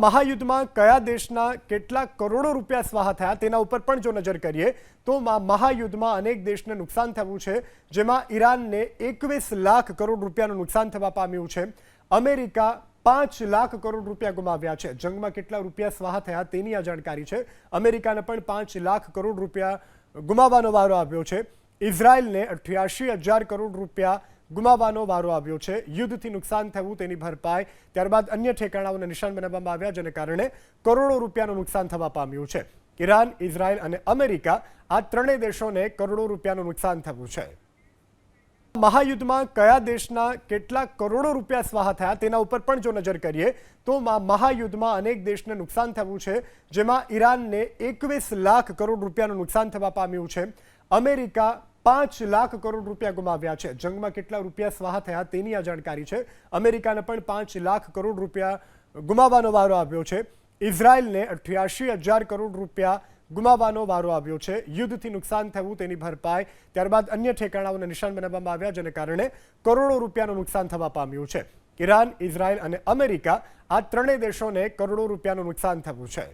महायुद्धમાં કયા દેશના કેટલા કરોડો રૂપિયા સ્વાહા થયા તેના ઉપર પણ જો નજર કરીએ તો મહાયુદ્ધમાં અનેક દેશને નુકસાન થયું છે, જેમાં ઈરાનને 21 લાખ કરોડ રૂપિયાનું નુકસાન થવા પામ્યું છે। અમેરિકા 5 લાખ કરોડ રૂપિયા ગુમાવ્યા છે। જંગમાં કેટલા રૂપિયા સ્વાહા થયા તેની આ જાણકારી છે। અમેરિકાને પણ 5 લાખ કરોડ રૂપિયા ગુમાવવાનો વારો આવ્યો છે। ઇઝરાયલને 88,000 કરોડ રૂપિયા ગુમાવવાનો વારો આવ્યો છે। યુદ્ધથી નુકસાન થયું તેની ભરપાઈ ત્યારબાદ અન્ય ઠેકાણાઓને નિશાન બનાવવામાં આવ્યા, જેને કારણે કરોડો રૂપિયાનું નુકસાન થવા પામ્યું છે। ઈરાન, ઇઝરાયલ અને અમેરિકા આ ત્રણેય દેશોને કરોડો રૂપિયાનું નુકસાન થયું છે। મહાયુદ્ધમાં કયા દેશના કેટલા કરોડો રૂપિયા સ્વાહા થયા તેના ઉપર પણ જો નજર કરીએ તો મહાયુદ્ધમાં અનેક દેશને નુકસાન થયું છે, જેમાં ઈરાનને 21 લાખ કરોડ રૂપિયાનું નુકસાન થવા પામ્યું છે। અમેરિકા 5 લાખ કરોડ રૂપિયા ગુમાવ્યા છે। જંગમાં કેટલા રૂપિયા સ્વાહા થયા તેની આ જાણકારી છે। અમેરિકાને પણ 5 લાખ કરોડ રૂપિયા ગુમાવવાનો વારો આવ્યો છે। ઇઝરાયલને 88,000 કરોડ રૂપિયા ગુમાવવાનો વારો આવ્યો છે। યુદ્ધથી નુકસાન થયું તેની ભરપાઈ ત્યારબાદ અન્ય ઠેકાણાઓને નિશાન બનાવવામાં આવ્યા, જેને કારણે કરોડો રૂપિયાનું નુકસાન થવા પામ્યું છે। ઈરાન, ઇઝરાયલ અને અમેરિકા આ ત્રણેય દેશોને કરોડો રૂપિયાનું નુકસાન થયું છે।